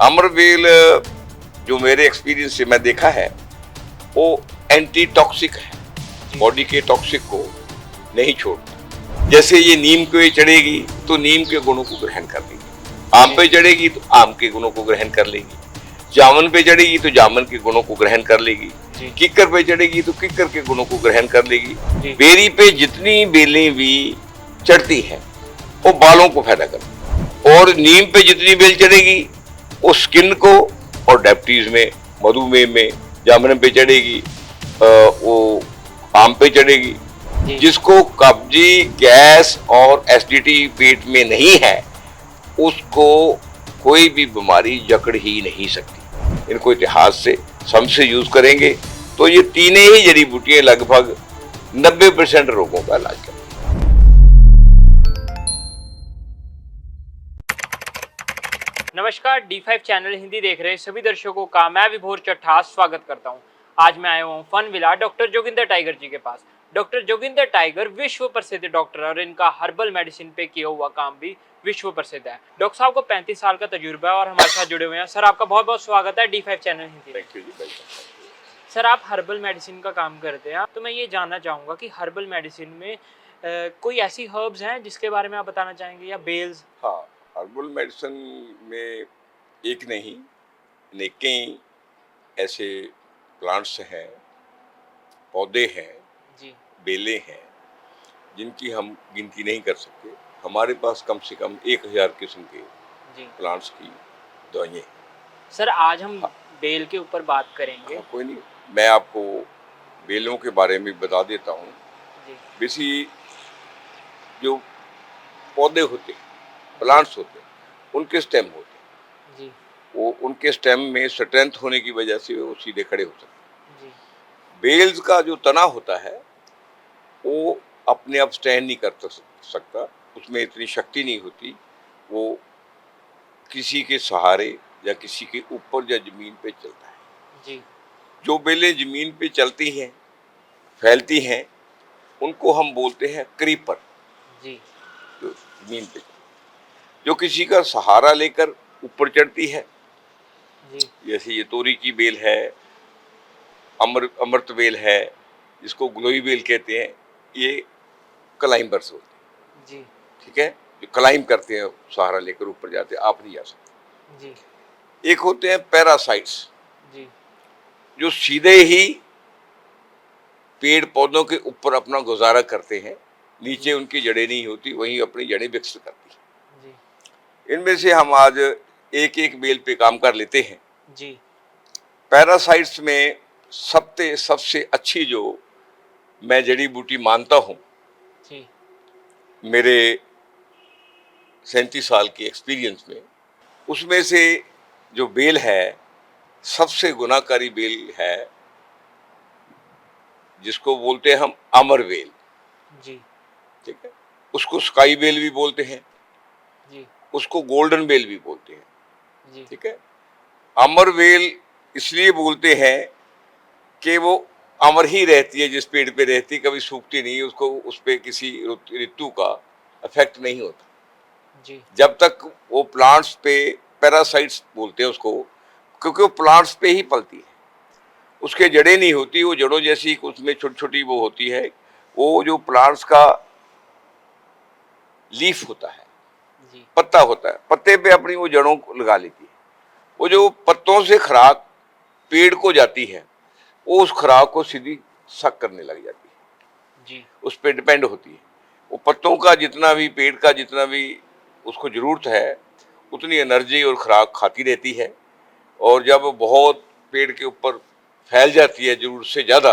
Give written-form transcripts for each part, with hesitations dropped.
अमरवेल जो मेरे एक्सपीरियंस से मैं देखा है वो एंटी टॉक्सिक है, बॉडी के टॉक्सिक को नहीं छोड़ता। जैसे ये नीम पे चढ़ेगी तो नीम के गुणों को ग्रहण कर लेगी, आम पे चढ़ेगी तो आम के गुणों को ग्रहण कर लेगी, जामुन पे चढ़ेगी तो जामुन के गुणों को ग्रहण कर लेगी, किक्कर पे चढ़ेगी तो किक्कर के गुणों को ग्रहण कर लेगी। बेरी पे जितनी बेलें भी चढ़ती हैं वो बालों को फायदा करती है, और नीम पे जितनी बेल चढ़ेगी वो स्किन को, और डायबिटीज में, मधुमेह में, जामुन पे चढ़ेगी, वो आम पे चढ़ेगी। जिसको कब्जी, गैस और एसिडिटी पेट में नहीं है उसको कोई भी बीमारी जकड़ ही नहीं सकती। इनको इतिहास से समझ यूज करेंगे तो ये तीनों ही जड़ी बूटियां लगभग 90% रोगों का इलाज करती हैं। नमस्कार, D5 चैनल हिंदी देख रहे सभी दर्शकों का मैं विभोर चट्टा स्वागत करता हूं। आज मैं आया हूं fun villa doctor Joginder Tiger ji के पास। डॉक्टर जोगिंदर टाइगर विश्व प्रसिद्ध डॉक्टर और इनका हर्बल मेडिसिन पे किया हुआ काम भी विश्व प्रसिद्ध है। डॉक्टर साहब को 35 साल का तजुर्बा है और हमारे साथ जुड़े हुए हैं। सर, आपका बहुत बहुत स्वागत है D5 channel Hindi. Thank you जी। सर, आप हर्बल मेडिसिन का काम करते हैं, तो मैं ये जानना चाहूँगा कि हर्बल मेडिसिन में कोई ऐसी हर्ब्स हैं जिसके बारे में आप बताना चाहेंगे, या बेल्स? हाँ, हर्बल मेडिसिन में एक नहीं अनेकें ऐसे प्लांट्स हैं, पौधे हैं, जी बेलें हैं जिनकी हम गिनती नहीं कर सकते। हमारे पास कम से कम 1000 किस्म के जी प्लांट्स की दवाइयाँ हैं। सर, आज हम बेल के ऊपर बात करेंगे। हाँ, कोई नहीं, मैं आपको बेलों के बारे में बता देता हूँ। जी बेसिकली जो पौधे होते हैं, प्लांट्स होते हैं, उनके स्टेम होते हैं, जी वो उनके स्टेम में स्ट्रेंथ होने की वजह से वो सीधे खड़े हो सकते हैं। जी बेल्स का जो तना होता है वो अपने आप स्टैंड नहीं कर सकता, उसमें इतनी शक्ति नहीं होती, वो किसी के सहारे या किसी के ऊपर या जमीन पे चलता है। जी जो बेलें जमीन पे चलती हैं, फैलती हैं, उनको हम बोलते हैं क्रीपर। जी जो जमीन पे जो किसी का सहारा लेकर ऊपर चढ़ती है, जी जैसे ये तोरी की बेल है, अमृत बेल है, जिसको ग्लोई बेल कहते हैं, ये क्लाइंबर्स होते हैं। जी ठीक है, जो क्लाइंब करते हैं, सहारा लेकर ऊपर जाते हैं, आप नहीं जा सकते। जी एक होते हैं पैरासाइट्स, जी जो सीधे ही पेड़ पौधों के ऊपर अपना गुजारा करते हैं, नीचे उनकी जड़ें नहीं होती, वहीं अपनी जड़ें विकसित करती हैं। जी इनमें से हम आज एक एक बेल पे काम कर लेते हैं। जी पैरासाइट्स में सबसे अच्छी जो मैं जड़ी बूटी मानता हूँ, जी मेरे 37 साल के एक्सपीरियंस में, उसमें से जो बेल है, सबसे गुनाकारी बेल है, जिसको बोलते हैं हम अमर बेल। जी ठीक है, उसको स्काई बेल भी बोलते हैं, जी उसको गोल्डन बेल भी बोलते हैं। जी ठीक है, अमर बेल इसलिए बोलते हैं कि वो अमर ही रहती है, जिस पेड़ पे रहती, कभी सूखती नहीं, उसको उस पे किसी ऋतु का इफेक्ट नहीं होता। जी जब तक वो प्लांट्स पे, पैरासाइट्स बोलते हैं उसको, क्योंकि वो प्लांट्स पे ही पलती है, उसके जड़ें नहीं होती, वो जड़ों जैसी उसमें छोटी छोटी वो होती है, वो जो प्लांट्स का लीफ होता है, जी पत्ता होता है, पत्ते पे अपनी वो जड़ों को लगा लेती है। वो जो पत्तों से खुराक पेड़ को जाती है, वो उस खुराक को सीधी सक करने लग जाती है, जी उस पर डिपेंड होती है। वो पत्तों का जितना भी, पेड़ का जितना भी उसको जरूरत है, उतनी एनर्जी और खुराक खाती रहती है, और जब बहुत पेड़ के ऊपर फैल जाती है जरूरत से ज़्यादा,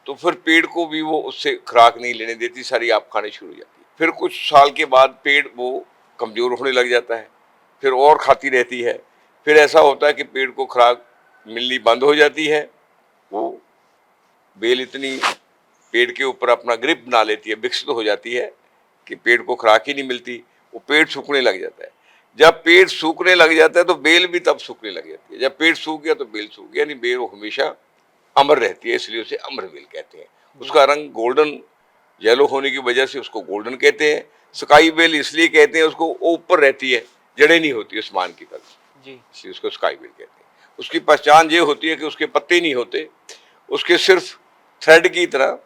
तो फिर पेड़ को भी वो उससे खुराक नहीं लेने देती, सारी आप खाने शुरू हो जाती है। फिर कुछ साल के बाद पेड़ वो कमज़ोर होने लग जाता है, फिर और खाती रहती है, फिर ऐसा होता है कि पेड़ को खुराक मिलनी बंद हो जाती है, वो बेल इतनी पेड़ के ऊपर अपना ग्रिप बना लेती है, विकसित हो जाती है कि पेड़ को खुराक ही नहीं मिलती, वो पेड़ सूखने लग जाता है। जब पेड़ सूखने लग जाता है तो बेल भी तब सूखने लग जाती है। जब पेड़ सूख गया तो बेल सूख गया, यानी बेल वो हमेशा अमर रहती है, इसलिए उसे अमर बेल कहते हैं। उसका रंग गोल्डन येलो होने की वजह से उसको गोल्डन कहते हैं। स्काई बेल इसलिए कहते हैं उसको, वो ऊपर रहती है, जड़ें नहीं होती आसमान की तरह। जी इसलिए उसको स्काई बेल कहते हैं। उसकी पहचान ये होती है कि उसके पत्ते नहीं होते, उसके सिर्फ थ्रेड की तरह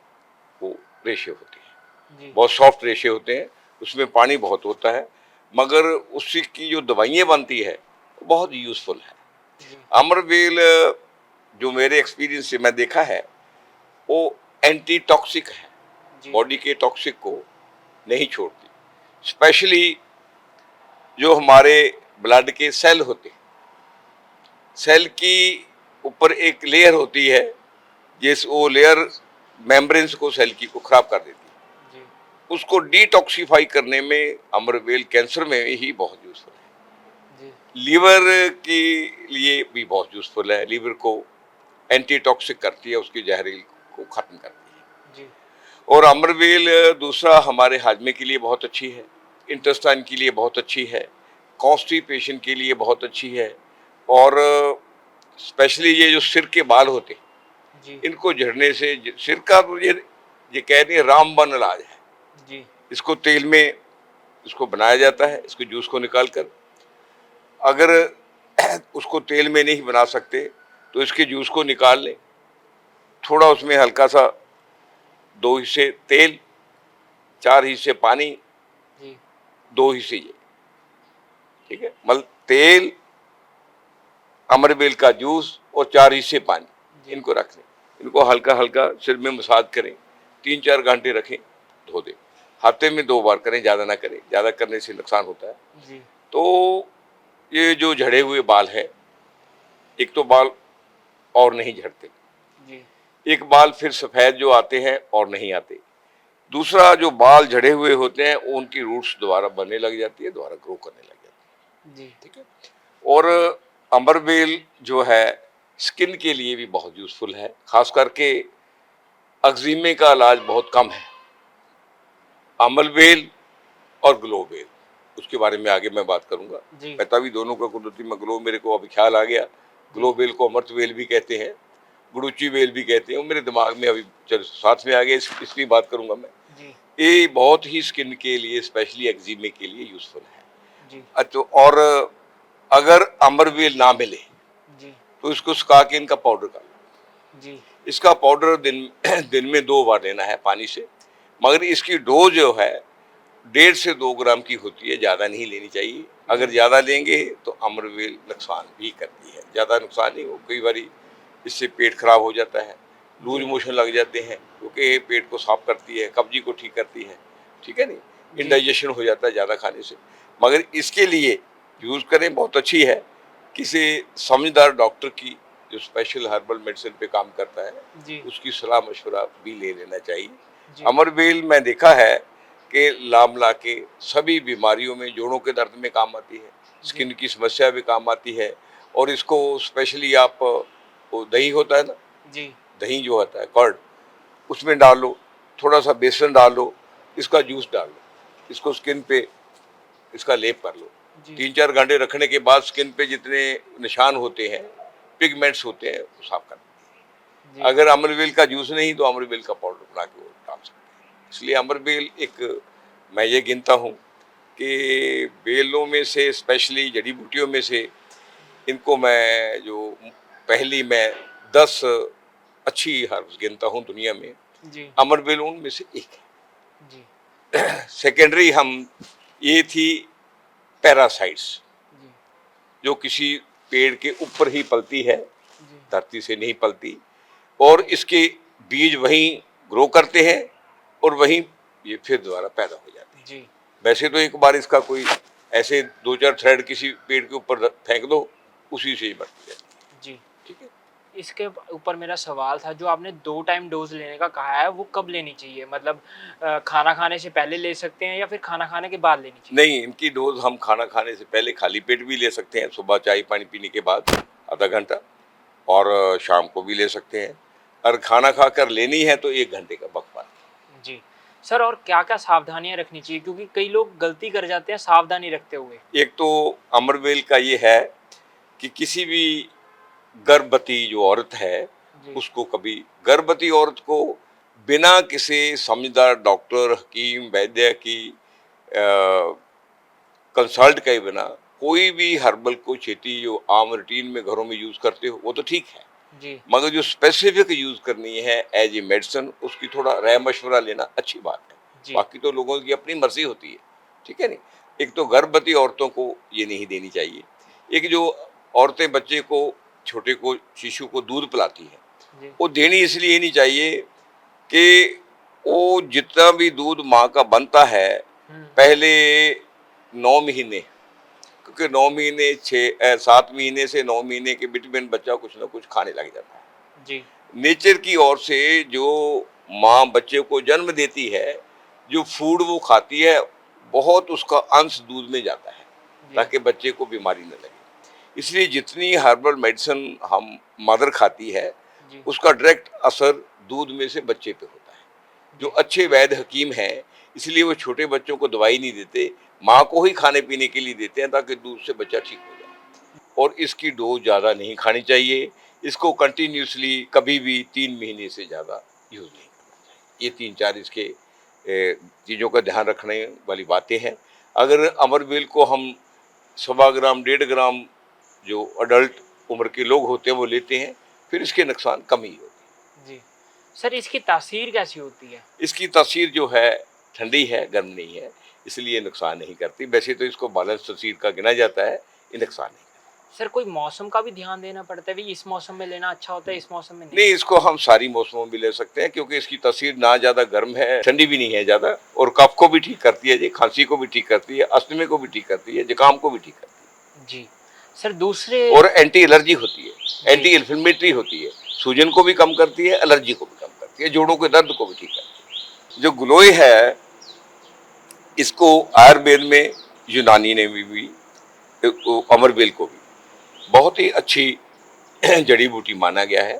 वो रेशे होते हैं, जी बहुत सॉफ्ट रेशे होते हैं, उसमें पानी बहुत होता है, मगर उसकी की जो दवाइयाँ बनती है वो बहुत यूजफुल है। जी अमरवेल जो मेरे एक्सपीरियंस से मैं देखा है वो एंटी टॉक्सिक है, जी बॉडी के टॉक्सिक को नहीं छोड़ती। स्पेशली जो हमारे ब्लड के सेल होते हैं, सेल की ऊपर एक लेयर होती है, जिस वो लेयर मेम्ब्रेन्स को सेल की को खराब कर देती है, जी उसको डिटॉक्सिफाई करने में अमरवेल कैंसर में ही बहुत यूजफुल है। जी लीवर के लिए भी बहुत यूजफुल है, लीवर को एंटी टॉक्सिक करती है, उसकी जहरील को खत्म करती है। जी और अमरवेल दूसरा हमारे हाजमे के लिए बहुत अच्छी है, इंटेस्टाइन के लिए बहुत अच्छी है, कॉन्स्टिपेशन के लिए बहुत अच्छी है, और स्पेशली ये जो सिर के बाल होते हैं जी इनको झड़ने से सिर का तो ये कहते हैं रामबाण इलाज है। जी इसको तेल में इसको बनाया जाता है, इसको जूस को निकाल कर, अगर उसको तेल में नहीं बना सकते तो इसके जूस को निकाल लें, थोड़ा उसमें हल्का सा 2 हिस्से तेल, 4 हिस्से पानी, जी 2 हिस्से ये, ठीक है, मतलब तेल, अमरवेल का जूस और 4 हिस्से पानी, जी इनको रख लें, इनको हल्का हल्का सिर में मसाज करें, 3-4 घंटे रखें, धो दें। हफ्ते में 2 बार करें, ज़्यादा ना करें, ज़्यादा करने से नुकसान होता है। जी तो ये जो झड़े हुए बाल हैं, एक तो बाल और नहीं झड़ते, जी एक बाल फिर सफ़ेद जो आते हैं और नहीं आते, दूसरा जो बाल झड़े हुए होते हैं उनकी रूट्स दोबारा बनने लग जाती है, दोबारा ग्रो करने लग जाती है, जी ठीक है। और अमरवेल जो है स्किन के लिए भी बहुत यूजफुल है, खास करके अक्जीमे का इलाज बहुत कम है। अमरवेल और ग्लोवेल, उसके बारे में आगे मैं बात करूंगा। जी मैं तभी दोनों का कुदरती में ग्लो मेरे को अभी ख्याल आ गया, जी ग्लोवेल को अमृतवेल भी कहते हैं, गुड़ूची वेल भी कहते हैं, वो मेरे दिमाग में अभी चल साथ में आ गया, इसलिए बात करूंगा मैं। जी ये बहुत ही स्किन के लिए, स्पेशली एक्जिमे के लिए यूजफुल है। जी अच्छा, और अगर अमरवेल ना मिले जी तो इसको सुखा के इनका पाउडर कर लो। जी इसका पाउडर दिन दिन में 2 बार लेना है पानी से, मगर इसकी डोज जो है 1.5 से 2 ग्राम की होती है, ज़्यादा नहीं लेनी चाहिए। अगर जी ज़्यादा लेंगे तो अमरवेल नुकसान भी करती है, ज़्यादा नुकसान नहीं हो, कई बार इससे पेट खराब हो जाता है, लूज जी मोशन लग जाते हैं, क्योंकि ये पेट को साफ करती है, कब्जी को ठीक करती है, ठीक है नहीं, जी इंडाइजेशन हो जाता है ज़्यादा खाने से। मगर इसके लिए यूज़ करें, बहुत अच्छी है, किसी समझदार डॉक्टर की जो स्पेशल हर्बल मेडिसिन पे काम करता है जी उसकी सलाह मशवरा भी ले लेना चाहिए। जी अमरवेल मैं देखा है कि लामला के सभी बीमारियों में, जोड़ों के दर्द में काम आती है, जी स्किन की समस्या भी काम आती है, और इसको स्पेशली आप वो दही होता है ना, जी दही जो होता है कर्ड, उसमें डाल लो, थोड़ा सा बेसन डाल लो, इसका जूस डाल लो, इसको स्किन पे इसका लेप कर लो, जी 3-4 घंटे रखने के बाद स्किन पे जितने निशान होते हैं, पिगमेंट्स होते हैं, वो साफ कर देते हैं। जी अगर अमरवेल का जूस नहीं तो अमरवेल का पाउडर बना के वो डाल सकते हैं। इसलिए अमरवेल एक, मैं ये गिनता हूँ कि बेलों में से, स्पेशली जड़ी बूटियों में से, इनको मैं जो पहली मैं 10 अच्छी हर्ब्स गिनता हूँ दुनिया में, जी अमरवेल उनमें से एक जी है। सेकेंडरी हम ये थी पैरासाइट्स, जी जो किसी पेड़ के ऊपर ही पलती है, जी धरती से नहीं पलती, और इसके बीज वहीं ग्रो करते हैं और वहीं ये फिर दोबारा पैदा हो जाते हैं। जी वैसे तो एक बार इसका कोई ऐसे 2-4 थ्रेड किसी पेड़ के ऊपर फेंक दो, उसी से ही बढ़ती जाती है, जी ठीक है। इसके ऊपर मेरा सवाल था, जो आपने 2 टाइम डोज़ लेने का कहा है, वो कब लेनी चाहिए? मतलब खाना खाने से पहले ले सकते हैं या फिर खाना खाने के बाद लेनी चाहिए? नहीं, इनकी डोज हम खाना खाने से पहले खाली पेट भी ले सकते हैं, सुबह चाय पानी पीने के बाद आधा घंटा, और शाम को भी ले सकते हैं। अगर खाना खाकर लेनी है तो 1 घंटे का वक्त। जी। सर, और क्या-क्या सावधानियाँ रखनी चाहिए? क्योंकि कई लोग गलती कर जाते हैं सावधानी रखते हुए। एक तो अमरवेल का ये है कि किसी भी गर्भवती जो औरत है, जी, उसको कभी, गर्भवती औरत को बिना किसी समझदार डॉक्टर, हकीम, वैद्य की कंसल्ट के बिना कोई भी हर्बल को खेती जो आम रूटीन में घरों में यूज करते हो वो तो ठीक है, जी मगर जो स्पेसिफिक यूज करनी है एज ए मेडिसिन, उसकी थोड़ा राय मशवरा लेना अच्छी बात है। जी बाकी तो लोगों की अपनी मर्जी होती है, ठीक है नहीं। एक तो गर्भवती औरतों को ये नहीं देनी चाहिए। एक जो औरतें बच्चे को, छोटे को, शिशु को दूध पिलाती है, जी वो देनी इसलिए नहीं चाहिए कि वो जितना भी दूध माँ का बनता है पहले 9 महीने, क्योंकि 9 महीने 7 महीने से 9 महीने के बिटवीन बच्चा कुछ ना कुछ खाने लग जाता है। जी नेचर की ओर से जो माँ बच्चे को जन्म देती है, जो फूड वो खाती है, बहुत उसका अंश दूध में जाता है जी ताकि बच्चे को बीमारी न लगे। इसलिए जितनी हर्बल मेडिसिन हम मदर खाती है, जी उसका डायरेक्ट असर दूध में से बच्चे पे होता है। जो जी अच्छे वैद्य हकीम हैं, इसलिए वो छोटे बच्चों को दवाई नहीं देते, माँ को ही खाने पीने के लिए देते हैं ताकि दूध से बच्चा ठीक हो जाए। और इसकी डोज ज़्यादा नहीं खानी चाहिए। इसको कंटिन्यूसली कभी भी 3 महीने से ज़्यादा यूज़ नहीं करना चाहिए। ये 3-4 इसके चीज़ों का ध्यान रखने वाली बातें हैं। अगर अमरवेल को हम 1.25 ग्राम 1.5 ग्राम जो अडल्ट उम्र के लोग होते हैं वो लेते हैं, फिर इसके नुकसान कम ही होते हैं। जी सर, इसकी तासीर कैसी होती है? इसकी तासीर जो है ठंडी है, गर्म नहीं है, इसलिए नुकसान नहीं करती। वैसे तो इसको बैलेंस तासीर का गिना जाता है, ये नुकसान नहीं। सर, कोई मौसम का भी ध्यान देना पड़ता है, भाई इस मौसम में लेना अच्छा होता है, इस मौसम में नहीं? नहीं, इसको हम सारी मौसमों में ले सकते हैं क्योंकि इसकी तासीर ना ज़्यादा गर्म है, ठंडी भी नहीं है ज़्यादा, और कफ को भी ठीक करती है जी, खांसी को भी ठीक करती है, अस्थमे को भी ठीक करती है, जुकाम को भी ठीक करती है। जी सर, दूसरे और एंटी एलर्जी होती है, एंटी इन्फ्लेमेटरी होती है, सूजन को भी कम करती है, एलर्जी को भी कम करती है, जोड़ों के दर्द को भी ठीक करती है। जो ग्लोए है, इसको आयुर्वेद में यूनानी ने भी अमरवेल को भी बहुत ही अच्छी जड़ी बूटी माना गया है।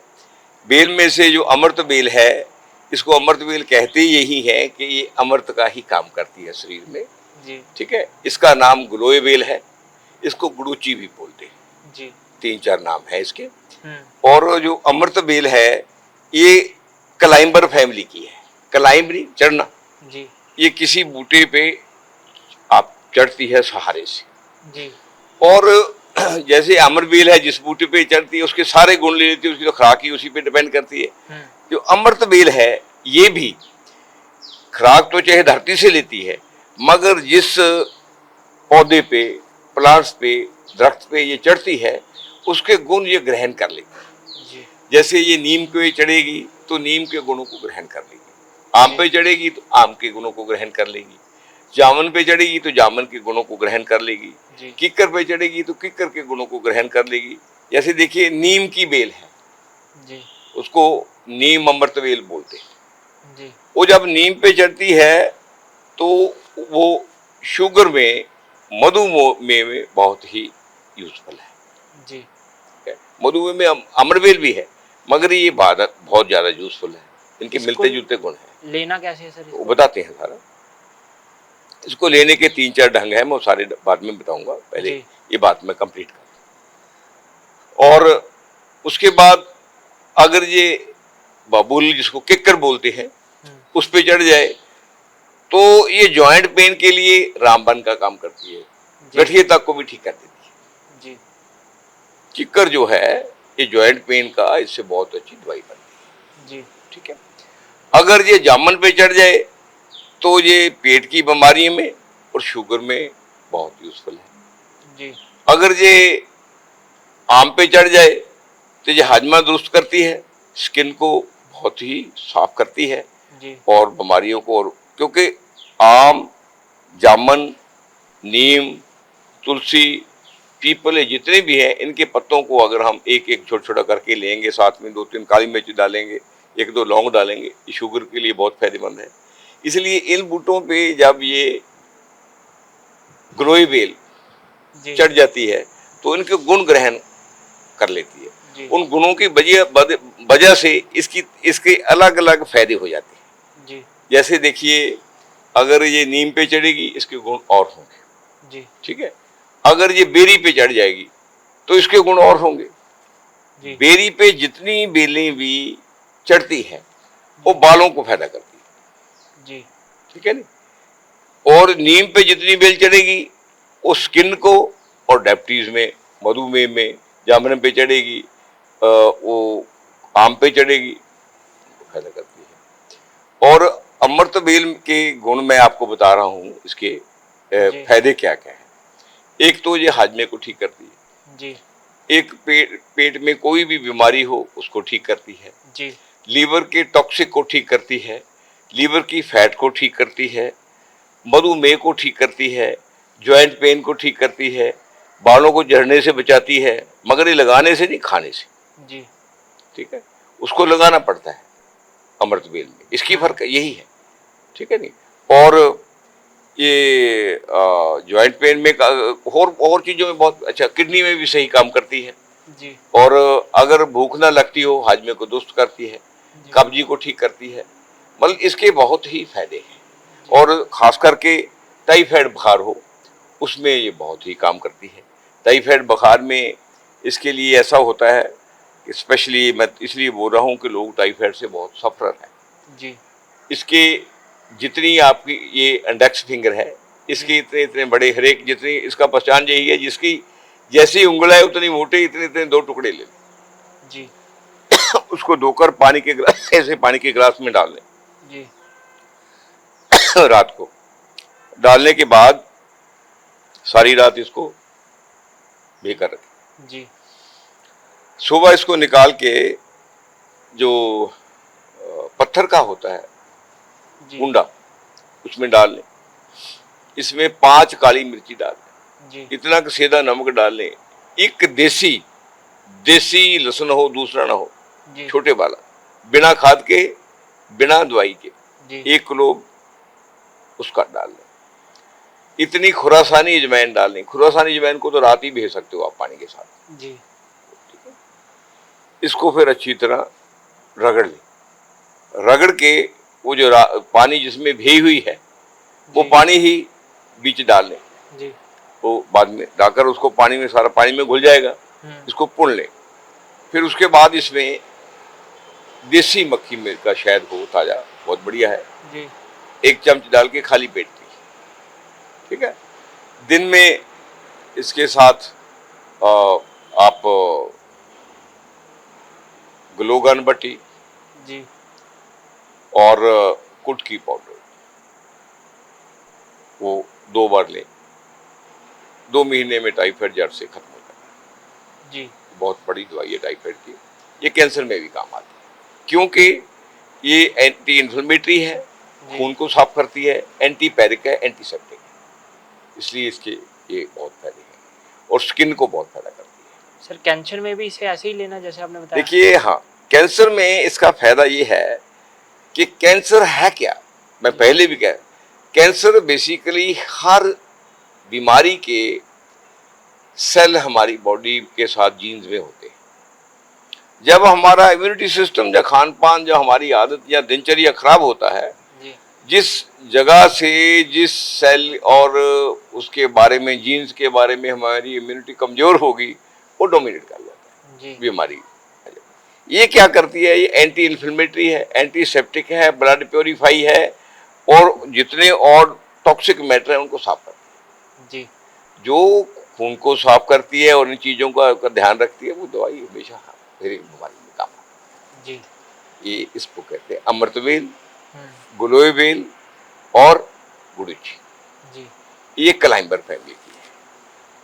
बेल में से जो अमृत बेल है, इसको अमृत बेल कहते ही यही है कि ये अमृत का ही काम करती है शरीर में। जी ठीक है, इसका नाम ग्लोए बेल है, इसको गुड़ूची भी बोलते हैं। जी 3-4 नाम है इसके। और जो अमृत बेल है, ये क्लाइंबर फैमिली की है। क्लाइंबरी चढ़ना, जी ये किसी बूटे पे आप चढ़ती है सहारे से। जी और जैसे अमरबेल है, जिस बूटे पे चढ़ती है उसके सारे गुण ले लेती है, उसकी तो खुराक ही उसी पे डिपेंड करती है। जो अमृत बेल है, ये भी खुराक तो चाहे धरती से लेती है, मगर जिस पौधे पे, प्लांट्स पे, दरख्त पे ये चढ़ती है, उसके गुण ये ग्रहण कर लेती है। जी जैसे ये नीम पे चढ़ेगी तो नीम के गुणों को ग्रहण कर लेगी, आम पे चढ़ेगी तो आम के गुणों को ग्रहण कर लेगी, जामुन पे चढ़ेगी तो जामुन के गुणों को ग्रहण कर लेगी, किक्कर पे चढ़ेगी तो किक्कर के गुणों को ग्रहण कर लेगी। जैसे देखिए नीम की बेल है जी उसको नीम अमृत बेल बोलते हैं। जी वो जब नीम पे चढ़ती है तो वो शुगर में, मधुमेह में बहुत ही यूजफुल है। जी मधुमेह में अमरवेल भी है, मगर ये बहुत ज्यादा यूजफुल है, इनके मिलते जुलते गुण हैं। लेना कैसे है सर? वो बताते हैं सारा। इसको लेने के 3-4 ढंग हैं, मैं सारे बाद में बताऊंगा, पहले ये बात मैं कंप्लीट कर। और उसके बाद अगर ये बाबुल, जिसको किक्कर बोलते हैं, उस पे चढ़ जाए तो ये जॉइंट पेन के लिए रामबाण का काम करती है, गठिए तक को भी ठीक कर देती है जी। किक्कर जो है ये जॉइंट पेन का, इससे बहुत अच्छी दवाई बनती है जी। ठीक है। अगर ये जामुन पे चढ़ जाए तो ये पेट की बीमारी में और शुगर में बहुत यूजफुल है जी। अगर ये आम पे चढ़ जाए तो ये हाजमा दुरुस्त करती है, स्किन को बहुत ही साफ करती है जी। और बीमारियों को, और क्योंकि आम, जामुन, नीम, तुलसी, पीपल, ये जितने भी हैं, इनके पत्तों को अगर हम एक एक छोटा छोटा करके लेंगे, साथ में 2-3 काली मिर्च डालेंगे, 1-2 लौंग डालेंगे, ये शुगर के लिए बहुत फायदेमंद है। इसलिए इन बूटों पे जब ये ग्लोई बेल चढ़ जाती है तो इनके गुण ग्रहण कर लेती है। उन गुणों की वजह से इसके अलग अलग फायदे हो जाते हैं जी। जैसे देखिए, अगर ये नीम पे चढ़ेगी इसके गुण और होंगे जी। ठीक है। अगर ये बेरी पे चढ़ जाएगी तो इसके गुण और होंगे जी। बेरी पे जितनी बेलें भी चढ़ती हैं वो बालों को फायदा करती है जी, ठीक है ना। और नीम पे जितनी बेल चढ़ेगी वो स्किन को और डायबिटीज में, मधुमेह में जामन पे चढ़ेगी, वो आम पे चढ़ेगी, तो फायदा करती है। और अमृत बेल के गुण मैं आपको बता रहा हूँ, इसके फायदे क्या क्या है। एक तो ये हाजमे को ठीक करती है जी। एक पेट में कोई भी बीमारी हो उसको ठीक करती है जी। लीवर के टॉक्सिक को ठीक करती है, लीवर की फैट को ठीक करती है, मधुमेह को ठीक करती है, जॉइंट पेन को ठीक करती है, बालों को झड़ने से बचाती है, मगर ये लगाने से नहीं, खाने से। जी, ठीक है, उसको लगाना पड़ता है अमृत बेल में, इसकी फर्क यही है, ठीक है नहीं। और ये जॉइंट पेन में और चीजों में बहुत अच्छा, किडनी में भी सही काम करती है जी। और अगर भूख ना लगती हो, हाजमे को दुरुस्त करती है, कब्जी को ठीक करती है, मतलब इसके बहुत ही फायदे हैं। और खास करके टाइफाइड बुखार हो उसमें ये बहुत ही काम करती है। टाइफाइड बुखार में इसके लिए ऐसा होता है, स्पेशली मैं इसलिए बोल रहा हूँ कि लोग टाइफाइड से बहुत सफर है जी। इसके जितनी आपकी ये इंडेक्स फिंगर है, इसके इतने इतने बड़े, हर एक जितनी, इसका पहचान यही है, जिसकी जैसी उंगला है उतनी मोटे, इतने इतने 2 टुकड़े ले जी। उसको धोकर पानी के गिलास, ऐसे पानी के गिलास में डाल लें जी। रात को डालने के बाद सारी रात इसको भिगोकर रखें जी। सुबह इसको निकाल के जो पत्थर का होता है गुंडा, उसमें डाल लें। इसमें 5 काली मिर्ची डाल लें, इतना सेधा नमक डाल लें, एक देसी लहसुन हो, दूसरा ना हो, छोटे वाला, बिना खाद के, बिना दवाई के, 1 किलो उसका डाल लें। इतनी खुरासानी अजवाइन डाल लें। खुरासानी अजवाइन को तो रात ही भेज सकते हो आप पानी के साथ जी। इसको फिर अच्छी तरह रगड़ लें। रगड़ के वो जो पानी जिसमें भेई हुई है वो पानी ही बीच डाल लें जी। वो बाद में डालकर उसको पानी में, सारा पानी में घुल जाएगा, इसको पुन लें। फिर उसके बाद इसमें देसी मक्खी में का शहद हो ताजा, बहुत बढ़िया है जी। 1 चम्मच डाल के खाली पेट पी, ठीक है। दिन में इसके साथ आप ग्लोगन बटी जी और कुटकी पाउडर वो 2 बार लें। 2 महीने में टाइफाइड जड़ से खत्म हो जाता है जी। बहुत बड़ी दवाई है टाइफाइड की। ये कैंसर में भी काम आती है क्योंकि ये एंटी इन्फ्लेमेटरी है, खून को साफ करती है, एंटीपैरिक है, एंटीसेप्टिक है, इसलिए इसके ये बहुत फायदे हैं और स्किन को बहुत फायदा करती है। सर कैंसर में भी इसे ऐसे ही लेना जैसे आपने बताया? देखिए, हाँ, कैंसर में इसका फायदा ये है कि कैंसर है क्या, मैं पहले भी कहा, कैंसर बेसिकली हर बीमारी के सेल हमारी बॉडी के साथ जीन्स में होते हैं। जब हमारा इम्यूनिटी सिस्टम या खान पान, जो हमारी आदत या दिनचर्या खराब होता है, जिस जगह से जिस सेल और उसके बारे में, जीन्स के बारे में हमारी इम्यूनिटी कमजोर होगी, वो डोमिनेट कर जाता है बीमारी। ये क्या करती है, ये एंटी इन्फ्लेमेटरी है, एंटीसेप्टिक है, ब्लड प्योरीफाई है और जितने और टॉक्सिक मैटर है उनको साफ करती है जी। जो खून को साफ करती है और इन चीजों का ध्यान रखती है, वो दवाई हमेशा मेरी बीमारी में काम आती है जी। ये इसको कहते हैं अमृत बेल, गिलोय बेल और गुड़ची जी। ये क्लाइंबर फैमिली की है।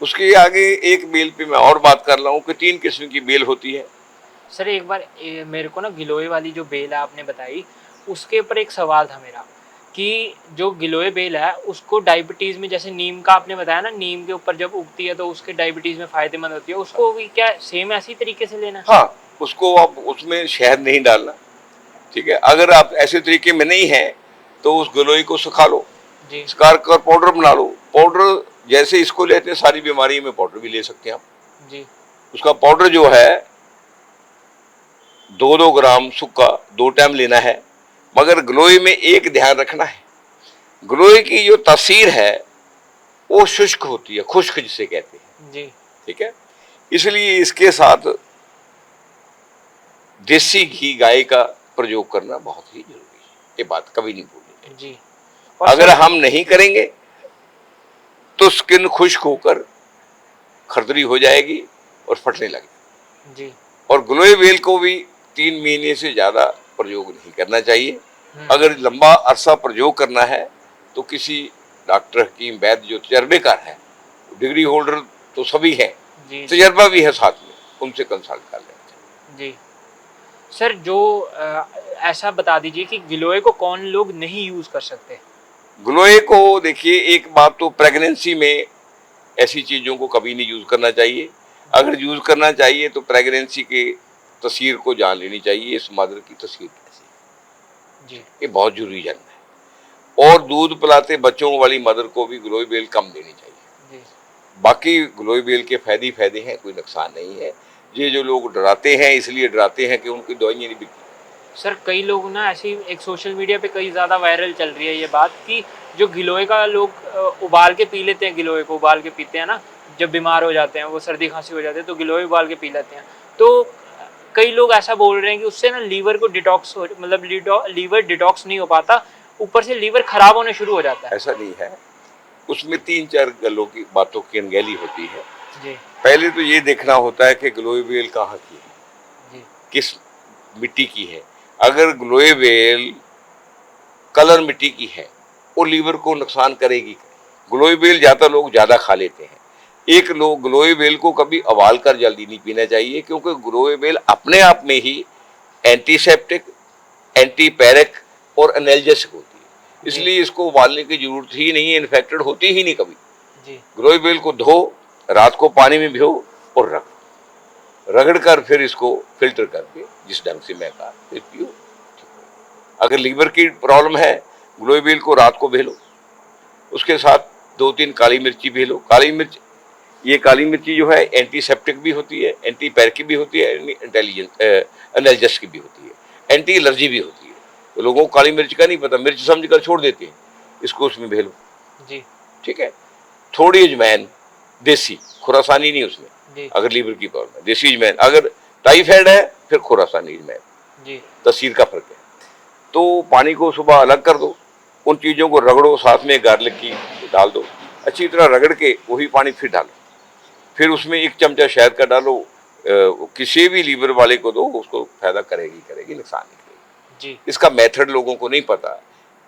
उसके आगे एक बेल पे मैं और बात कर रहा हूँ कि 3 किस्म की बेल होती है। सर एक बार मेरे को ना गिलोय वाली जो बेल है आपने बताई, उसके ऊपर एक सवाल था मेरा कि जो गिलोय बेल है उसको डायबिटीज में, जैसे नीम का आपने बताया ना, नीम के ऊपर जब उगती है तो उसके डायबिटीज में फायदेमंद होती है, उसको भी क्या सेम ऐसी तरीके से लेना? हाँ, उसको आप उसमें शहद नहीं डालना, ठीक है। अगर आप ऐसे तरीके में नहीं है तो उस गिलोय को सुखा लो, सुखा कर पाउडर बना लो। पाउडर जैसे इसको लेते हैं सारी बीमारी में पाउडर भी ले सकते हैं आप जी। उसका पाउडर जो है 2-2 ग्राम सूखा 2 टाइम लेना है, मगर गिलोय में एक ध्यान रखना है, गिलोय की जो तासीर है वो शुष्क होती है, खुश्क जिसे कहते हैं जी, ठीक है। इसलिए इसके साथ देसी घी गाय का प्रयोग करना बहुत ही जरूरी है, ये बात कभी नहीं भूलनी जी। अगर हम नहीं करेंगे तो स्किन खुश्क होकर खरदरी हो जाएगी और फटने लगेगी। जी। और गिलोय बेल को भी 3 महीने से ज्यादा प्रयोग नहीं करना चाहिए। अगर लंबा अरसा प्रयोग करना है तो किसी डॉक्टर, हकीम, वैद्य जो तजर्बेकार है, डिग्री होल्डर तो सभी हैं, जी। तजर्बा भी है साथ में, उनसे कंसल्ट कर लेना चाहिए। जी। सर जो ऐसा बता दीजिए कि गिलोय को कौन लोग नहीं यूज कर सकते? गिलोय को देखिए, एक बात तो प्रेगनेंसी में ऐसी चीजों को कभी नहीं यूज करना चाहिए। अगर यूज करना चाहिए तो प्रेगनेंसी के तस्वीर को जान लेनी चाहिए, इस मदर की तस्वीर कैसी है। जी। ये बहुत जरूरी जानना है। और दूध पिलाते बच्चों वाली मदर को भी गिलोय बेल कम देनी चाहिए। जी। बाकी गिलोय बेल के फायदे फायदे हैं, कोई नुकसान नहीं है। ये जो लोग डराते हैं, इसलिए डराते हैं कि उनकी दवाइयाँ नहीं बिकती। सर कई लोग ना ऐसी एक सोशल मीडिया पे कई ज़्यादा वायरल चल रही है ये बात कि जो गिलोय का लोग उबाल के पी लेते हैं, गिलोय को उबाल के पीते हैं ना, जब बीमार हो जाते हैं, वो सर्दी खांसी हो जाती है तो गिलोय उबाल के पी लेते हैं। तो कई लोग ऐसा बोल रहे हैं कि उससे ना लीवर को डिटॉक्स हो, मतलब लीवर डिटॉक्स नहीं हो पाता, ऊपर से लीवर खराब होने शुरू हो जाता है। ऐसा नहीं है, उसमें 3-4 गलों की बातों की अनगहली होती है। जी। पहले तो ये देखना होता है कि गिलोय बेल कहाँ की है, जी। किस मिट्टी की है। अगर गिलोय बेल कलर मिट्टी की है, वो लीवर को नुकसान करेगी। गिलोय बेल ज्यादा लोग ज्यादा खा लेते हैं। एक लोग गिलोय बेल को कभी उबाल कर जल्दी नहीं पीना चाहिए, क्योंकि गिलोय बेल अपने आप में ही एंटीसेप्टिक, एंटीपैरिक और एनाल्जेसिक होती है, इसलिए इसको उबालने की जरूरत ही नहीं है, इन्फेक्टेड होती ही नहीं कभी। जी। गिलोय बेल को धो, रात को पानी में भिगो और रगड़ कर फिर इसको फिल्टर करके जिस ढंग से मैं कहा फिर पियो। अगर लीवर की प्रॉब्लम है, गिलोय बेल को रात को भेलो, उसके साथ 2-3 काली मिर्ची भेलो। काली मिर्च, ये काली मिर्ची जो है एंटीसेप्टिक भी होती है, एंटीपैरिक भी होती है, एनाल्जेसिक भी होती है, एंटी एलर्जी भी होती है। तो लोगों को काली मिर्च का नहीं पता, मिर्च समझकर छोड़ देते हैं, इसको उसमें भेलो। जी। ठीक है। थोड़ी अजमैन, देसी, खुरासानी नहीं उसमें। जी। अगर लीवर की प्रॉब्लम है, देसी अजमैन। अगर टाइफाइड है फिर खुरासानी अजमैन, जी। तस्वीर का फर्क है। तो पानी को सुबह अलग कर दो, उन चीजों को रगड़ो, साथ में गार्लिक की डाल दो, अच्छी तरह रगड़ के वही पानी फिर डालो, फिर उसमें 1 चमचा शहद का डालो। किसी भी लीवर वाले को दो, उसको फायदा करेगी, नुकसान नहीं करेगी। जी। इसका मेथड लोगों को नहीं पता,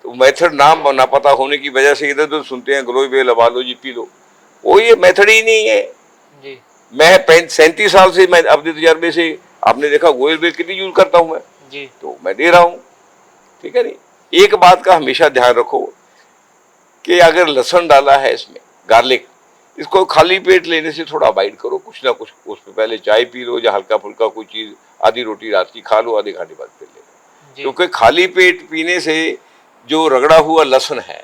तो मेथड ना पता होने की वजह से इधर उधर सुनते हैं, गिलोय बेल उबालो जी पी लो। वो ये मेथड ही नहीं है। जी। मैं 37 साल से, मैं अपने तजर्बे से, आपने देखा गिलोय बेल कितनी यूज करता हूं मैं, जी। तो मैं दे रहा हूं। ठीक है नहीं। एक बात का हमेशा ध्यान रखो कि अगर लहसुन डाला है इसमें, गार्लिक, इसको खाली पेट लेने से थोड़ा अवॉइड करो। कुछ ना कुछ उसमें पहले चाय पी लो या हल्का फुल्का कोई चीज, आधी रोटी रात की खा लो, आधे घंटे बाद फिर ले लो। क्योंकि खाली पेट पीने से जो रगड़ा हुआ लहसुन है,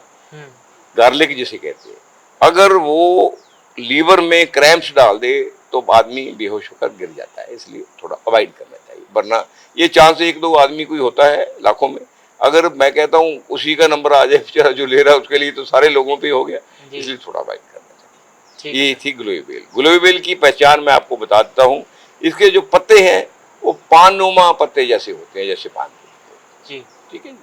गार्लिक जिसे कहते हैं, अगर वो लीवर में क्रैम्प्स डाल दे तो आदमी बेहोश होकर गिर जाता है। इसलिए थोड़ा अवॉइड करना चाहिए, वरना ये चांस 1-2 आदमी कोई होता है लाखों में। अगर मैं कहता हूँ उसी का नंबर आ जाए बेचारा जो ले रहा है, उसके लिए तो सारे लोगों पे हो गया। इसलिए थोड़ा अवॉइड करना चाहिए। ये थी गिलोय बेल। गिलोय बेल की पहचान मैं आपको बता देता हूँ। इसके जो पत्ते हैं वो पाननुमा पत्ते जैसे होते हैं, जैसे पान के। ठीक है।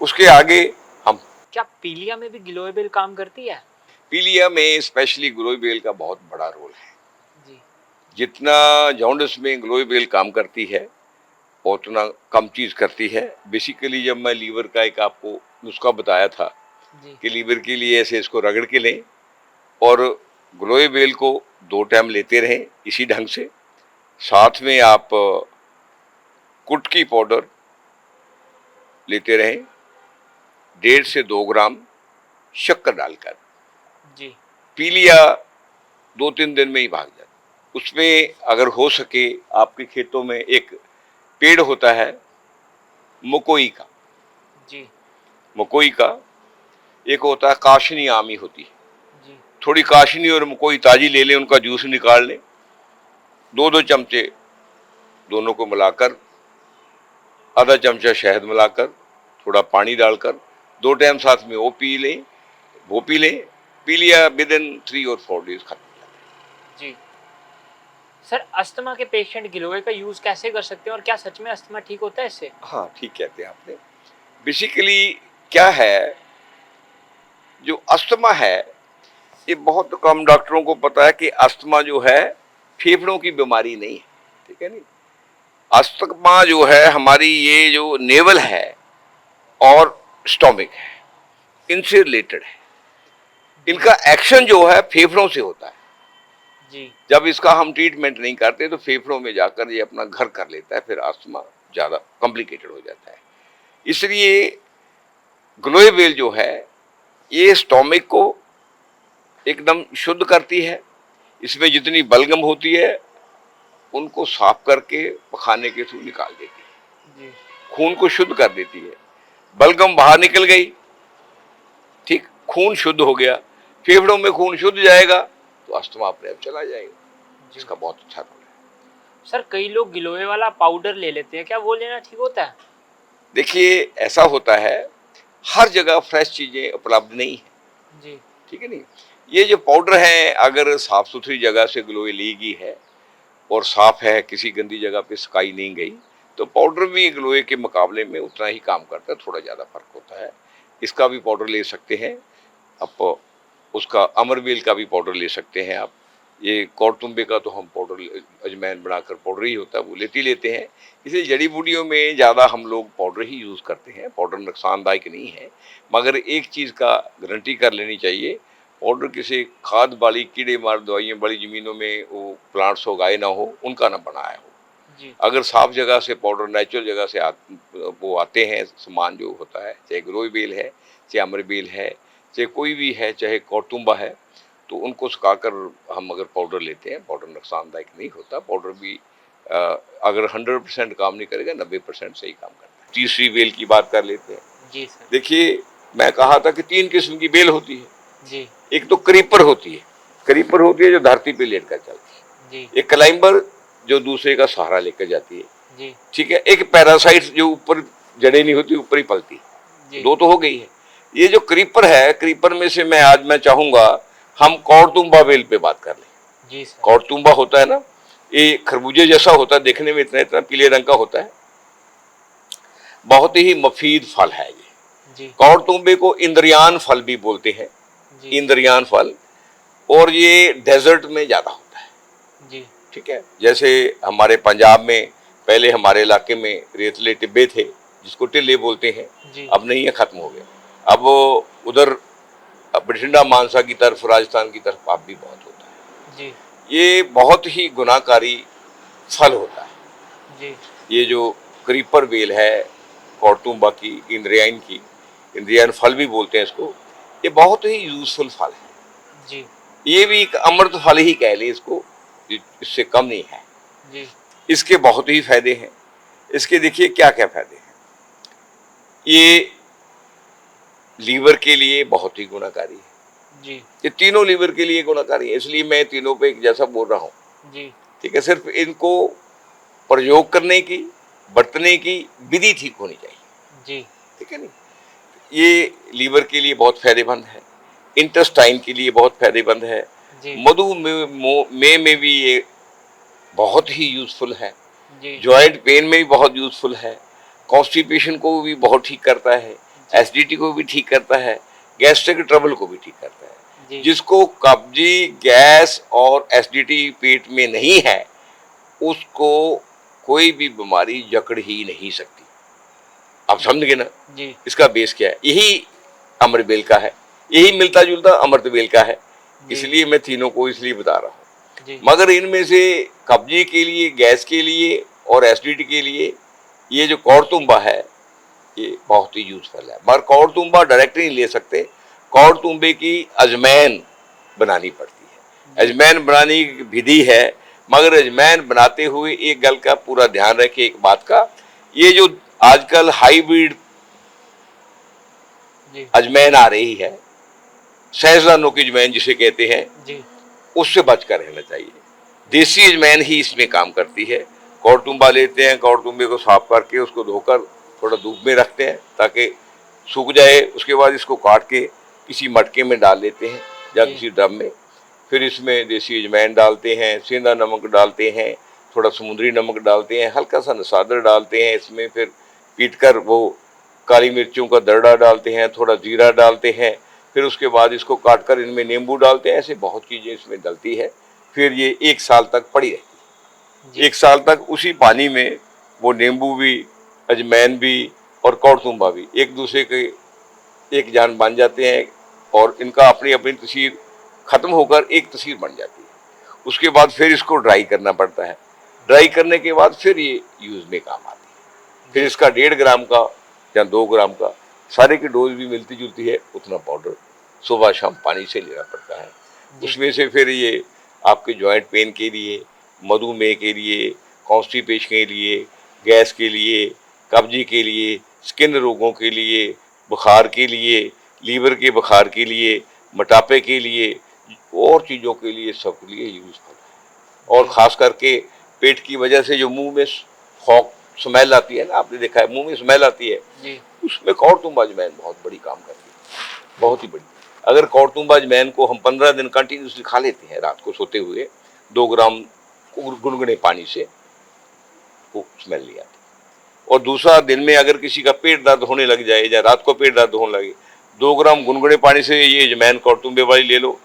उसके आगे हम, क्या पीलिया में भी गिलोय बेल काम करती है? पीलिया में स्पेशली गिलोय बेल का बहुत बड़ा रोल है। जी। जितना जॉन्डिस में गिलोय बेल काम करती है, उतना कम चीज करती है। बेसिकली जब मैं लीवर का एक आपको नुस्खा बताया था कि लीवर के लिए ऐसे इसको रगड़ के लें, और गिलोय बेल को 2 टाइम लेते रहें इसी ढंग से। साथ में आप कुटकी पाउडर लेते रहें, 1.5 से 2 ग्राम शक्कर डालकर। जी। पीलिया 2-3 दिन में ही भाग जाता। उसमें अगर हो सके, आपके खेतों में एक पेड़ होता है मकोई का, जी। मकोई का एक होता है काशनी आमी होती है। जी। थोड़ी काशनी और मकोई ताजी ले लें, उनका जूस निकाल लें, 2-2 चमचे दोनों को मिलाकर, आधा चमचा शहद मिलाकर, थोड़ा पानी डालकर 2 टाइम साथ में वो पी लें। पीलिया विद इन 3 और 4 डेज खत्म हो जाता है। जी। सर अस्थमा के पेशेंट गिलोय का यूज कैसे कर सकते हैं और क्या सच में अस्थमा ठीक होता है इससे? हाँ, ठीक कहते हैं आपने। बेसिकली क्या है, जो अस्थमा है ये बहुत कम डॉक्टरों को पता है कि अस्थमा जो है फेफड़ों की बीमारी नहीं है, ठीक है नहीं। अस्थमा जो है हमारी ये जो नेवल है और स्टोमिक है, इनसे रिलेटेड है। इनका एक्शन जो है फेफड़ों से होता है जी। जब इसका हम ट्रीटमेंट नहीं करते तो फेफड़ों में जाकर ये अपना घर कर लेता है, फिर अस्थमा ज़्यादा कॉम्प्लिकेटेड हो जाता है। इसलिए ग्लोएबेल जो है ये स्टोमिक को एकदम शुद्ध करती है। इसमें जितनी बलगम होती है उनको साफ करके पखाने के थ्रू निकाल देती है, जी। खून को शुद्ध कर देती है। बलगम बाहर निकल गई, ठीक, खून शुद्ध हो गया, फेफड़ों में खून शुद्ध जाएगा तो अस्थमा अपने आप चला जाएगा। इसका बहुत अच्छा रोल है। सर कई लोग गिलोय वाला पाउडर ले लेते हैं, क्या वो लेना ठीक होता है? देखिए ऐसा होता है, हर जगह फ्रेश चीजें उपलब्ध नहीं है जी। ठीक है नहीं। ये जो पाउडर है अगर साफ सुथरी जगह से गिलोय ली गई है और साफ है, किसी गंदी जगह पे सुखाई नहीं गई, तो पाउडर भी गिलोय के मुकाबले में उतना ही काम करता है, थोड़ा ज़्यादा फर्क होता है। इसका भी पाउडर ले सकते हैं आप, उसका अमरवेल का भी पाउडर ले सकते हैं आप। ये कौड़तुंबे का तो हम पाउडर अजमैन बनाकर पाउडर ही होता है वो लेते हैं। इसलिए जड़ी बूटियों में ज़्यादा हम लोग पाउडर ही यूज़ करते हैं। पाउडर नुकसानदायक नहीं है, मगर एक चीज़ का गारंटी कर लेनी चाहिए, पाउडर किसी खाद वाली कीड़े मार दवाइयों वाली ज़मीनों में वो प्लांट्स उगाए ना हो, उनका ना बनाया हो। जी। अगर साफ जगह से पाउडर नेचुरल जगह से वो आते हैं सामान जो होता है, चाहे ग्लोएबेल है, चाहे अमरबेल है, चाहे कोई भी है, चाहे कौड़तुंबा है, तो उनको सुखाकर हम अगर पाउडर लेते हैं, पाउडर नुकसानदायक नहीं होता। पाउडर भी अगर 100% काम नहीं करेगा, 90% सही काम करता है। तीसरी बेल की बात कर लेते हैं। जी सर। देखिए मैं कहा था कि 3 किस्म की बेल होती है। जी। एक तो क्रीपर होती है, क्रीपर होती है जो धरती पे लेट कर चलती है। जी। एक क्लाइंबर जो दूसरे का सहारा लेकर जाती है, जी। ठीक है। एक पैरासाइट जो ऊपर जड़ें नहीं होती, ऊपर ही पलती है। दो तो हो गई है। ये जो क्रीपर है, क्रीपर में से मैं चाहूंगा हम कौड़तुंबा बेल पे बात कर लें। जी सर। कौड़तुंबा होता है ना, ये खरबूजे जैसा होता है, देखने में इतना इतना पीले रंग का होता है, बहुत ही मफीद फल है ये। जी। कौड़तुंबे को इंद्रियान फल भी बोलते हैं, इंद्रियान फल, और ये डेजर्ट में ज्यादा होता है। जी। ठीक है। जैसे हमारे पंजाब में पहले हमारे इलाके में रेतले टिब्बे थे जिसको टिल्ले बोलते हैं, अब नहीं है, खत्म हो गए। अब उधर बठिंडा मानसा की तरफ, राजस्थान की तरफ आप भी बहुत होता है। जी। ये बहुत ही गुनाहकारी फल होता है। जी। ये जो क्रीपर बेल है कौड़तुंबा की, इंद्रियान फल भी बोलते हैं इसको, ये बहुत ही यूजफुल फल है। जी। ये भी एक अमृत फल ही कह ले इसको, इससे कम नहीं है। जी। इसके बहुत ही फायदे हैं। इसके देखिए क्या क्या फायदे हैं। ये लीवर के लिए बहुत ही गुणकारी है। जी। ये तीनों लीवर के लिए गुणकारी है, इसलिए मैं तीनों पे एक जैसा बोल रहा हूँ। जी। ठीक है। सिर्फ इनको प्रयोग करने की, बरतने की विधि ठीक होनी चाहिए। जी। ठीक है नहीं। ये लीवर के लिए बहुत फायदेमंद है, इंटेस्टाइन के लिए बहुत फायदेमंद है, मधुमेह में भी ये बहुत ही यूजफुल है, जॉइंट पेन में भी बहुत यूजफुल है, कॉन्स्टिपेशन को भी बहुत ठीक करता है, एसिडिटी को भी ठीक करता है, गैस्ट्रिक ट्रबल को भी ठीक करता है। जिसको कब्जी, गैस और एसिडिटी पेट में नहीं है उसको कोई भी बीमारी जकड़ ही नहीं सकती। आप समझ गए ना जी। इसका बेस क्या है, यही अमरबेल का है, यही मिलता जुलता अमृतबेल का है। इसलिए मैं तीनों को इसलिए बता रहा हूँ। मगर इनमें से कब्जी के लिए, गैस के लिए और एसिडिटी के लिए ये जो कौड़तुंबा है ये बहुत ही यूजफुल है। मगर कौड़तुंबा डायरेक्ट नहीं ले सकते, कौड़तुंबे की अजमैन बनानी पड़ती है। अजमैन बनाने की विधि है, मगर अजमैन बनाते हुए एक गल का पूरा ध्यान रखें, एक बात का, ये जो आजकल हाइब्रिड अजमैन आ रही है, सहजदानों की अजमैन जिसे कहते हैं, उससे बचकर रहना चाहिए। देसी अजमैन ही इसमें काम करती है। कौड़तुंबा लेते हैं, कौड़तुंबे को साफ करके उसको धोकर थोड़ा धूप में रखते हैं ताकि सूख जाए। उसके बाद इसको काट के किसी मटके में डाल लेते हैं या किसी ड्रम में, फिर इसमें देसी अजमैन डालते हैं, सेंधा नमक डालते हैं, थोड़ा समुद्री नमक डालते हैं, हल्का सा नसादर डालते हैं इसमें, फिर पीट कर वो काली मिर्चों का दरड़ा डालते हैं, थोड़ा जीरा डालते हैं, फिर उसके बाद इसको काट कर इनमें नींबू डालते हैं, ऐसे बहुत चीजें इसमें डलती है। फिर ये 1 साल तक पड़ी रहती है। 1 साल तक उसी पानी में वो नींबू भी, अजमैन भी और कौड़तुंबा भी एक दूसरे के एक जान बन जाते हैं और इनका अपनी अपनी तस्वीर खत्म होकर एक तस्वीर बन जाती है। उसके बाद फिर इसको ड्राई करना पड़ता है। ड्राई करने के बाद फिर ये यूज में काम आती है। फिर इसका 1.5 ग्राम का या 2 ग्राम का सारे की डोज भी मिलती जुलती है, उतना पाउडर सुबह शाम पानी से लेना पड़ता है। उसमें से फिर ये आपके जॉइंट पेन के लिए, मधुमेह के लिए, कॉन्स्टिपेशन के लिए, गैस के लिए, कब्जी के लिए, स्किन रोगों के लिए, बुखार के लिए, लीवर के बुखार के लिए, मोटापे के लिए और चीज़ों के लिए, सब के लिए यूजफुल है। और ख़ास करके पेट की वजह से जो मुंह में फॉग स्मेल आती है ना, आपने देखा है मुंह में स्मेल आती है जी। उसमें कौड़तुंबा अजमैन बहुत बड़ी काम करती है, बहुत ही बड़ी। अगर कौड़तुंबा अजमैन को हम 15 दिन कंटिन्यूसली खा लेते हैं रात को सोते हुए 2 ग्राम गुनगुने पानी से, वो स्मेल नहीं आती। और दूसरा, दिन में अगर किसी का पेट दर्द होने लग जाए या रात को पेट दर्द होने लगे, 2 ग्राम गुनगुने पानी से ये अजमैन कौड़तुंबे वाली ले लो,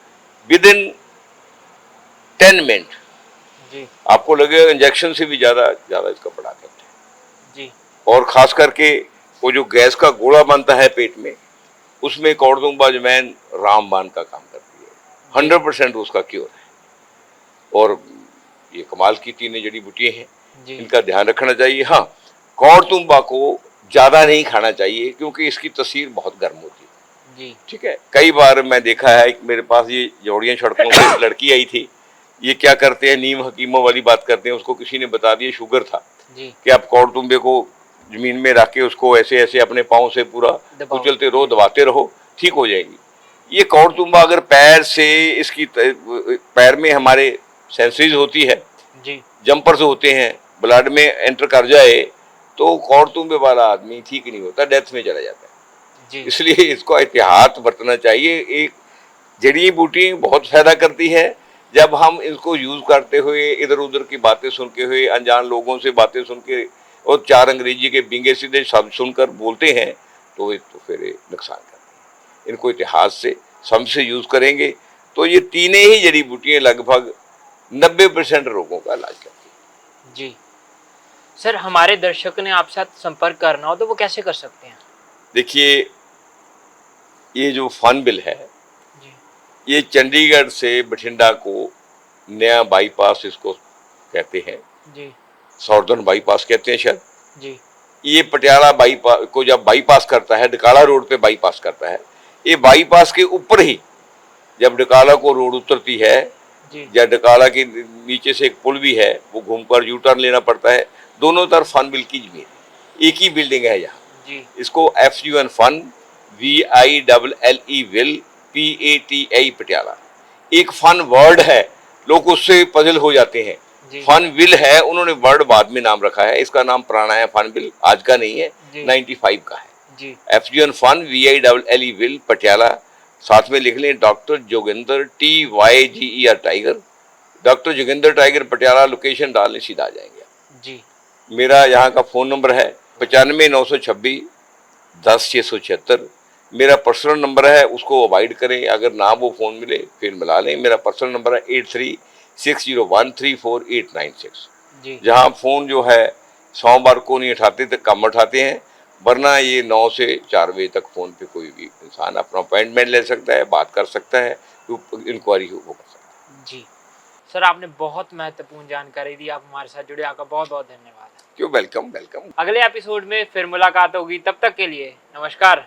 विद इन 10 मिनट जी आपको लगेगा इंजेक्शन से भी ज्यादा इसका बड़ा इफेक्ट है जी। और खास करके वो जो गैस का गोला बनता है पेट में, उसमें कौड़तुंबा अजमैन रामबाण का काम करती है। 100% उसका क्योर है। और ये कमाल की 3 जड़ी बूटियां हैं, इनका ध्यान रखना चाहिए। हाँ, कौड़तुंबा को ज्यादा नहीं खाना चाहिए क्योंकि इसकी तसीर बहुत गर्म होती है जी। ठीक है, कई बार मैं देखा है, मेरे पास ये जौड़ियां सड़कों पर लड़की आई थी, ये क्या करते हैं, नीम हकीमों वाली बात करते हैं। उसको किसी ने बता दिया, शुगर था जी, कि आप कौड़तुंबे को जमीन में रख के उसको ऐसे ऐसे अपने पाँव से पूरा कुचलते रहो, दबाते रहो, ठीक हो जाएगी। ये कौड़तुंबा अगर पैर से, इसकी पैर में हमारे सेंसरीज होती है जी, जंपर्स होते हैं, ब्लड में एंटर कर जाए तो कौड़तुंबे वाला आदमी ठीक नहीं होता, डेथ में चला जाता है जी। इसलिए इसको एहतियात बरतना चाहिए। एक जड़ी बूटी बहुत फायदा करती है, जब हम इसको यूज करते हुए इधर उधर की बातें सुन के हुए, अनजान लोगों से बातें सुन के और 4 अंग्रेजी के बिंगे सीधे शब्द सुनकर बोलते हैं तो फिर नुकसान करते हैं। इनको इतिहास से समझ से यूज करेंगे तो ये तीनों ही जड़ी बूटियां लगभग 90% रोगों का इलाज करती है जी। सर, हमारे दर्शक ने आपसे संपर्क करना हो तो वो कैसे कर सकते हैं? देखिए, ये जो फन बिल है जी, ये चंडीगढ़ से बठिंडा को नया बाईपास इसको कहते हैं जी, सॉर्दर्न बाईपास कहते हैं शायद जी। ये पटियाला बाईपास को जब बाईपास करता है, डकाला रोड पे बाईपास करता है, ये बाईपास के ऊपर ही जब डकाला को रोड उतरती है जी, या डकाला के नीचे से एक पुल भी है, वो घूमकर यू टर्न लेना पड़ता है, दोनों तरफ फन बिल की जमीन, एक ही बिल्डिंग है यहाँ जी। इसको FUN fun VILLE ville PATI Patiala, एक फन वर्ड है, लोग उससे पजल हो जाते हैं। फन विल है, उन्होंने वर्ड बाद में नाम रखा है, इसका नाम पुराना है, फन विल आज का नहीं है, 95 का है। FUN fun VILLE ville Patiala, साथ में लिख लें doctor Joginder TYGER Tyger, doctor Joginder Tyger Patiala, location डालने सीधा आ जाएंगे जी। मेरा यहाँ का फोन नंबर है 95 926 10 676। मेरा पर्सनल नंबर है, उसको अवॉइड करें, अगर ना वो फोन मिले फिर मिला लें। मेरा पर्सनल नंबर है 8360134896 जी। जहाँ फोन जो है सोमवार को नहीं उठाते, तक कम उठाते हैं, वरना ये 9 से 4 बजे तक फोन पे कोई भी इंसान अपना अपॉइंटमेंट ले सकता है, बात कर सकता है, इंक्वायरी वो कर सकता है जी। सर, आपने बहुत महत्वपूर्ण जानकारी दी, आप हमारे साथ जुड़े, आपका बहुत बहुत धन्यवाद। क्यों, वेलकम वेलकम। अगले एपिसोड में फिर मुलाकात होगी, तब तक के लिए नमस्कार।